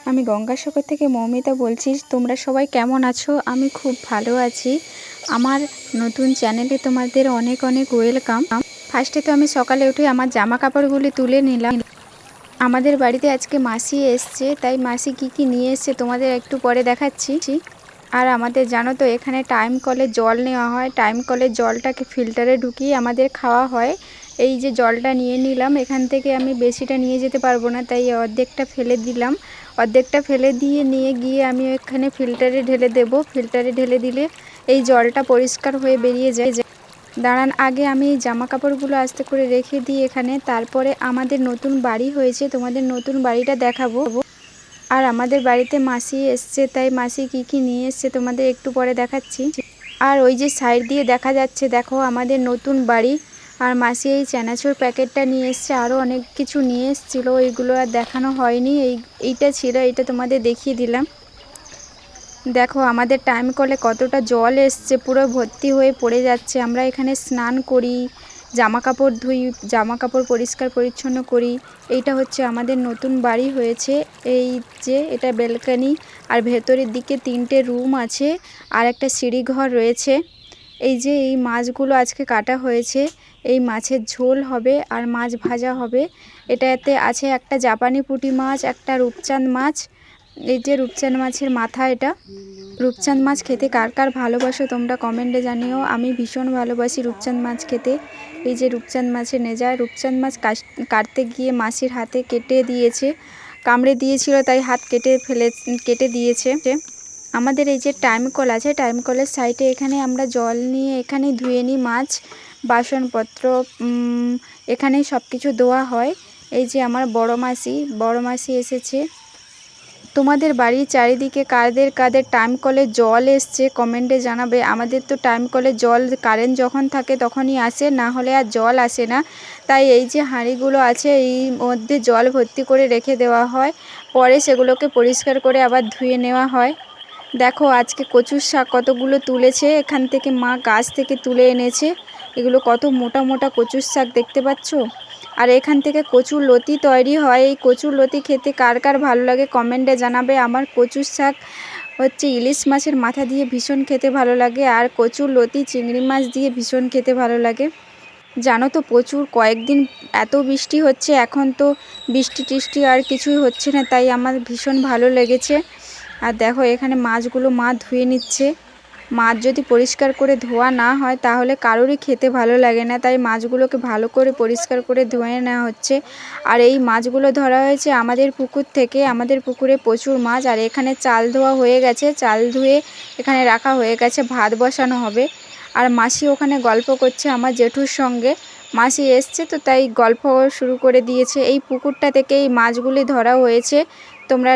আমি গঙ্গাসাগর থেকে মৌমিতা বলছি। তোমরা সবাই কেমন আছো? আমি খুব ভালো আছি। আমার নতুন চ্যানেলে তোমাদের অনেক অনেক ওয়েলকাম। ফার্স্টে তো আমি সকালে উঠে আমার জামা কাপড়গুলি তুলে নিলাম। আমাদের বাড়িতে আজকে মাসি এসছে, তাই মাসি কি কি নিয়ে এসছে তোমাদের একটু পরে দেখাচ্ছি। আর আমাদের জানো তো এখানে টাইম কলে জল নেওয়া হয়। টাইম কলের জলটাকে ফিল্টারে ঢুকিয়ে আমাদের খাওয়া হয়। এই যে জলটা নিয়ে নিলাম, এখান থেকে আমি বেশিটা নিয়ে যেতে পারবো না, তাই অর্ধেকটা ফেলে দিলাম। অর্ধেকটা ফেলে দিয়ে নিয়ে গিয়ে আমি এখানে ফিল্টারে ঢেলে দেব। ফিল্টারে ঢেলে দিলে এই জলটা পরিষ্কার হয়ে বেরিয়ে যায়। দাঁড়ান, আগে আমি এই জামা কাপড়গুলো আস্তে করে রেখে দিই এখানে। তারপরে আমাদের নতুন বাড়ি হয়েছে, তোমাদের নতুন বাড়িটা দেখাবো। আর আমাদের বাড়িতে মাসি এসছে, তাই মাসি কি কি নিয়ে এসছে তোমাদের একটু পরে দেখাচ্ছি। আর ওই যে সাইড দিয়ে দেখা যাচ্ছে, দেখো আমাদের নতুন বাড়ি। আর মাসি এই চানাচুর প্যাকেটটা নিয়ে এসছে, আরও অনেক কিছু নিয়ে এসেছিলো, এইগুলো আর দেখানো হয়নি। এইটা ছিল, এইটা তোমাদের দেখিয়ে দিলাম। দেখো আমাদের টাইম কলে কতটা জল এসছে, পুরো ভর্তি হয়ে পড়ে যাচ্ছে। আমরা এখানে স্নান করি, জামা কাপড় ধুই, জামা কাপড় পরিষ্কার পরিচ্ছন্ন করি। এইটা হচ্ছে আমাদের নতুন বাড়ি হয়েছে। এই যে এটা ব্যালকনি, আর ভেতরের দিকে 3টে রুম আছে, আর একটা সিঁড়িঘর রয়েছে। এই যে এই মাছগুলো আজকে কাটা হয়েছে, এই মাছের ঝোল হবে আর মাছ ভাজা হবে। এটাতে আছে একটা জাপানি পুঁটি মাছ, একটা রূপচাঁদ মাছ। এই যে রূপচাঁদ মাছের মাথা এটা। রূপচাঁদ মাছ খেতে কার কার ভালোবাসো তোমরা কমেন্টে জানিও। আমি ভীষণ ভালোবাসি রূপচাঁদ মাছ খেতে। এই যে রূপচাঁদ মাছের নেজা। রূপচাঁদ মাছ কাটতে গিয়ে মাসির হাতে কেটে দিয়েছে, কামড়ে দিয়েছিল, তাই হাত কেটে দিয়েছে। আমাদের এই যে টাইম কল আছে, টাইম কলের সাইডে এখানে আমরা জল নিয়ে এখানে ধুয়ে নিই মাছ, বাসনপত্র, এখানেই সব কিছু ধোয়া হয়। এই যে আমার বড় মাসি এসেছে। তোমাদের বাড়ির চারিদিকে কাদের কাদের টাইম কলে জল এসছে কমেন্টে জানাবে। আমাদের তো টাইম কলে জল কারেন্ট যখন থাকে তখনই আসে, না হলে আর জল আসে না। তাই এই যে হাঁড়িগুলো আছে, এই মধ্যে জল ভর্তি করে রেখে দেওয়া হয়, পরে সেগুলোকে পরিষ্কার করে আবার ধুয়ে নেওয়া হয়। দেখো আজকে কচুর শাক কতগুলো তুলেছে, এখান থেকে মা গাছ থেকে তুলে এনেছে। এগুলো কত মোটা মোটা কচুর শাক দেখতে পাচ্ছ। আর এখান থেকে কচুর লতি তৈরি হয়। এই কচুর লতি খেতে কার কার ভালো লাগে কমেন্টে জানাবে। আমার কচুর শাক হচ্ছে ইলিশ মাছের মাথা দিয়ে ভীষণ খেতে ভালো লাগে, আর কচুর লতি চিংড়ি মাছ দিয়ে ভীষণ খেতে ভালো লাগে। জানো তো প্রচুর কয়েকদিন এত বৃষ্টি হচ্ছে, এখন তো বৃষ্টি টিষ্টি আর কিছুই হচ্ছে না, তাই আমার ভীষণ ভালো লেগেছে। আর দেখো এখানে মাছগুলো মা ধুয়ে নিচ্ছে। মাছ যদি পরিষ্কার করে ধোয়া না হয় তাহলে কারোরই খেতে ভালো লাগে না, তাই মাছগুলোকে ভালো করে পরিষ্কার করে ধুয়ে নেওয়া হচ্ছে। আর এই মাছগুলো ধরা হয়েছে আমাদের পুকুর থেকে। আমাদের পুকুরে প্রচুর মাছ। আর এখানে চাল ধোয়া হয়ে গেছে, চাল ধুয়ে এখানে রাখা হয়ে গেছে, ভাত বসানো হবে। আর মাসি ওখানে গল্প করছে আমার জেঠুর সঙ্গে। মাসি এসছে তো তাই গল্প শুরু করে দিয়েছে। এই পুকুরটা থেকে এই মাছগুলি ধরা হয়েছে, তোমরা